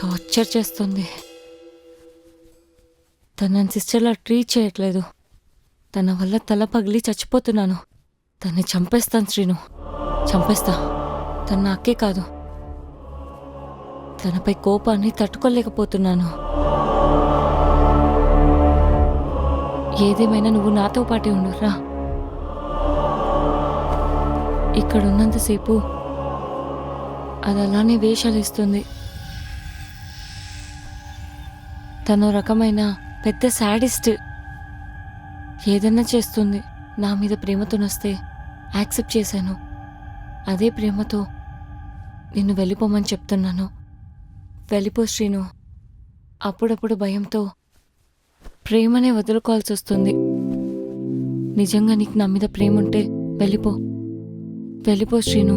Torture చేస్తుంది. తన నన్ను సిస్టర్లా ట్రీట్ చేయట్లేదు. తన వల్ల తల పగిలి చచ్చిపోతున్నాను. తన్ని చంపేస్తాను శ్రీను, చంపేస్తా. తన నాకే కాదు, తనపై కోపాన్ని తట్టుకోలేకపోతున్నాను. ఏదేమైనా నువ్వు నాతో పాటే ఉండు రా. ఇక్కడ ఉన్నంతసేపు అది అలానే వేషాలు ఇస్తుంది. తను రకమైన పెద్ద శాడిస్ట్. ఏదన్నా చేస్తుంది. నా మీద ప్రేమతో వస్తే యాక్సెప్ట్ చేశాను. అదే ప్రేమతో నిన్ను వెళ్ళిపోమని చెప్తున్నాను. వెళ్ళిపో శ్రీను. అప్పుడప్పుడు భయంతో ప్రేమనే వదులుకోవాల్సి వస్తుంది. నిజంగా నీకు నా మీద ప్రేమ ఉంటే వెళ్ళిపో, వెళ్ళిపో శ్రీను.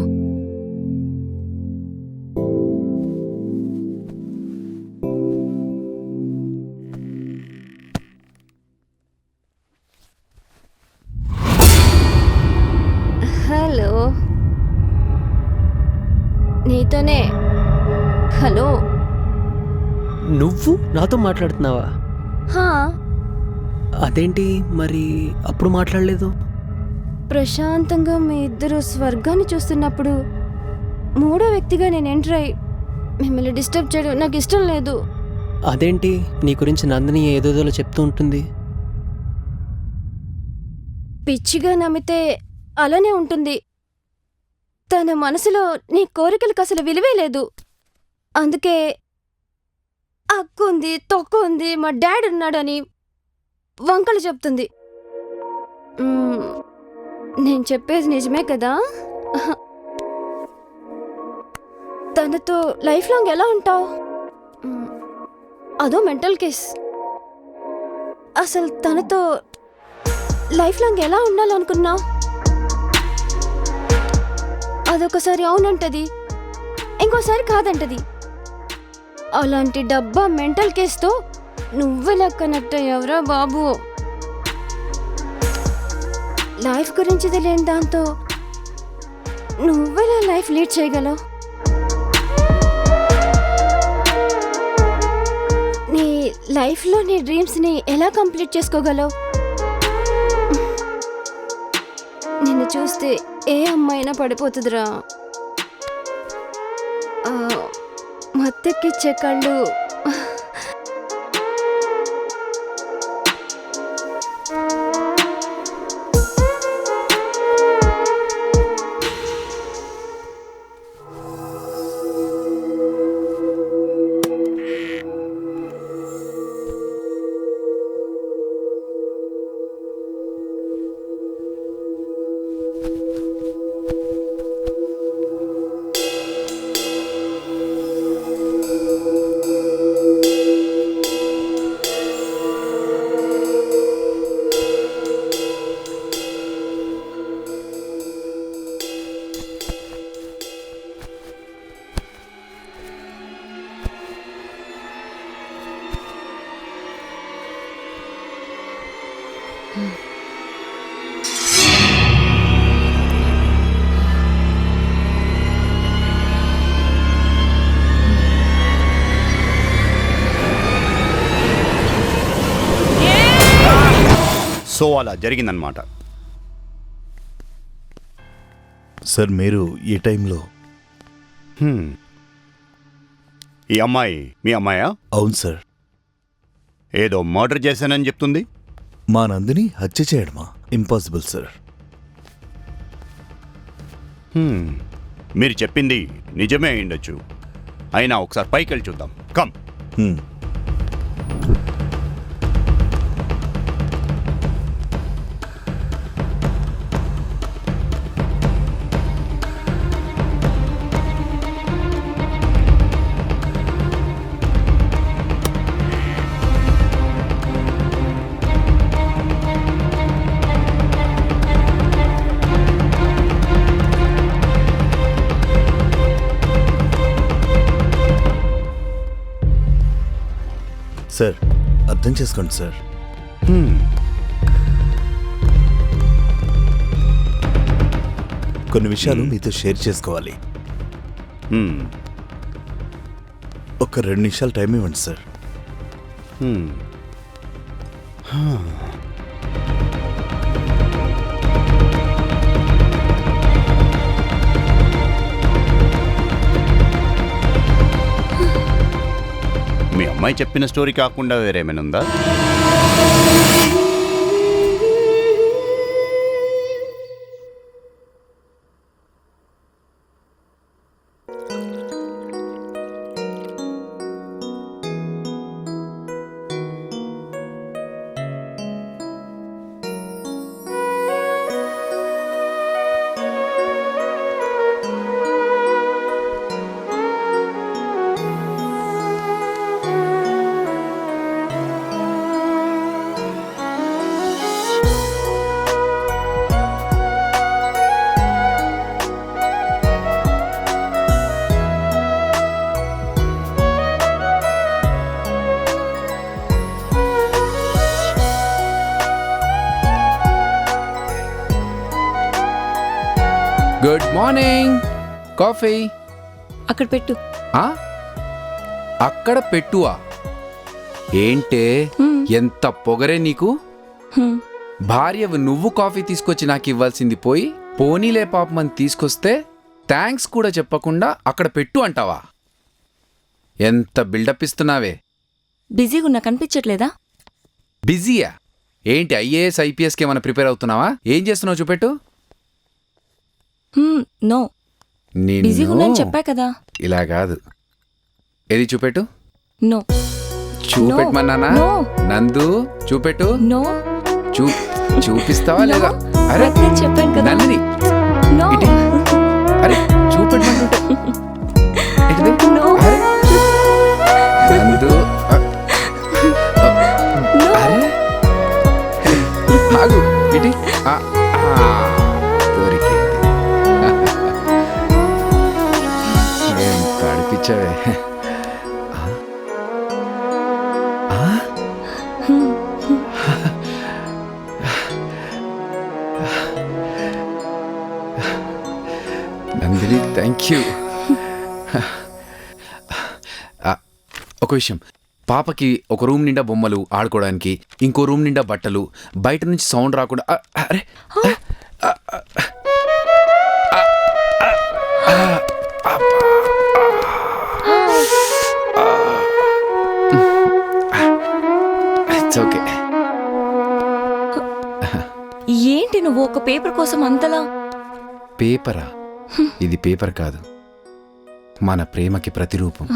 హలో, నీతోనే. హలో, నువ్వు నాతో మాట్లాడుతున్నావా? హా, అదేంటి మరి అప్పుడు మాట్లాడలేదు? ప్రశాంతంగా మీ ఇద్దరు స్వర్గాన్ని చూస్తున్నప్పుడు మూడో వ్యక్తిగా నేను ఎంటర్ అయ్యి మిమ్మల్ని డిస్టర్బ్ చేయడం నాకు ఇష్టం లేదు. అదేంటి నీ గురించి నందిని ఏదోదోలో చెప్తూ ఉంటుంది. పిచ్చిగా నమ్మితే అలానే ఉంటుంది. తన మనసులో నీ కోరికలకు అసలు విలువే లేదు. అందుకే అక్కు ఉంది, తొక్కు ఉంది, మా డాడీ ఉన్నాడని వంకలు చెప్తుంది. నేను చెప్పేది నిజమే కదా? తనతో లైఫ్ లాంగ్ ఎలా ఉంటావు? అదో మెంటల్ కేస్. అసలు తనతో లైఫ్ లాంగ్ ఎలా ఉండాలనుకున్నావు? అదొకసారి అవునంటది, ఇంకోసారి కాదంటది. అలాంటి డబ్బా మెంటల్ కేసుతో నువ్వెలా కనెక్ట్ అయ్యావురా బాబు? లైఫ్ గురించి తెలియని దాంతో నువ్వెలా లైఫ్ లీడ్ చేయగలవు? నీ లైఫ్లో నీ డ్రీమ్స్ని ఎలా కంప్లీట్ చేసుకోగలవు? నిన్ను చూస్తే ఏ అమ్మాయినా పడిపోతుందిరా. మత్తెక్కిచ్చే కళ్ళు. సో అలా జరిగిందనమాట. సార్ మీరు ఈ టైంలో? ఈ అమ్మాయి మీ అమ్మాయా? అవును సార్. ఏదో మర్డర్ చేశానని చెప్తుంది. మా నందిని హత్య చేయడమా? Impossible sir. మీరు చెప్పింది నిజమే అయిండొచ్చు. అయినా ఒకసారి పైకి వెళ్ళి చూద్దాం. కమ్. సార్ అర్థం చేసుకోండి సార్. కొన్ని విషయాలు మీతో షేర్ చేసుకోవాలి. హ్మ్. ఒక 2 నిమిషాలు టైం ఇవ్వండి సార్. హ్మ్. మీ అమ్మాయి చెప్పిన స్టోరీ కాకుండా వేరేమైనా ఉందా? Good morning. కాఫీ అక్కడ పెట్టు. అక్కడ పెట్టువా? ఏంటే ఎంత పొగరే నీకు? భార్యవు నువ్వు కాఫీ తీసుకొచ్చి నాకు ఇవ్వాల్సింది పోయి పోనీలే పాపమని తీసుకొస్తే థ్యాంక్స్ కూడా చెప్పకుండా అక్కడ పెట్టు అంటావా? ఎంత బిల్డప్ ఇస్తున్నావే. బిజీగా ఉన్నా కనిపించట్లేదా? బిజీయా? ఏంటి ఐఏఎస్ ఐపీఎస్కి ఏమైనా ప్రిపేర్ అవుతున్నావా? ఏం చేస్తున్నావు చూపెట్టు. నో, బిజీగా ఉన్నాను చెప్పా కదా. ఇలా కాదు, ఏది చూపెట్టు. నో చూపెట్టమన్నానా? No. నందు చూపెట్టు. నో, చూపిస్తావా లేదా? అరే నేను చెప్పాను కదా. నందిని నో, ఇటు. అరే చూపెట్టమంటుంటే ఇటుది. No. అరే నందు అరే ఆగు ఇటు. దొరికింది. ఏం తడిపించావే. Nandini thank you. ఒక విషయం, పాపకి ఒక రూమ్ నిండా బొమ్మలు ఆడుకోవడానికి, ఇంకో రూమ్ నిండా బట్టలు, బయట నుంచి సౌండ్ రాకుండా. అరే ఇట్స్ ఓకే. ఏంటి నువ్వు ఒక పేపర్ కోసం అంతలా? పేపరా? ఇది పేపర్ కాదు, మన ప్రేమకి ప్రతిరూపం.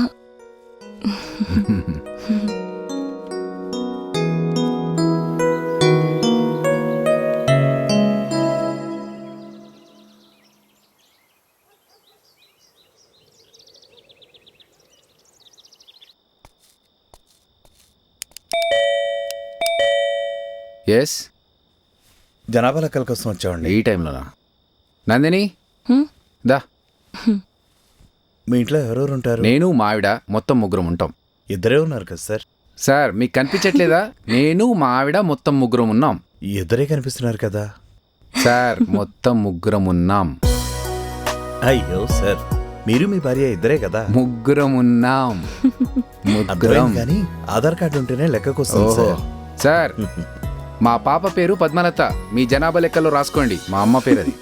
ఎస్, జనాభా లెక్కల కోసం వచ్చామండి. ఈ టైంలోనా? నందిని దా. మీ ఇంట్లో ఎవరెవరు ఉంటారు? నేను మా ఆవిడ మొత్తం ముగ్గురం ఉంటాం. ఇద్దరే ఉన్నారు కదా సార్? సార్ మీకు కనిపించట్లేదా? నేను మా ఆవిడ మొత్తం ముగ్గురం ఉన్నాం. ఇద్దరే కనిపిస్తున్నారు కదా సార్, మొత్తం ముగ్గురం ఉన్నాం. అయ్యో సార్, మీరు మీ భార్య ఇద్దరే కదా? ముగ్గురం ఉన్నాం. ముగ్గురం. కానీ ఆధార్ కార్డు ఉంటేనే లెక్కకు వస్తుంది ఓహో సార్. సార్, మా పాప పేరు పద్మలత. మీ జనాభా లెక్కలో రాసుకోండి, మా అమ్మ పేరు అది.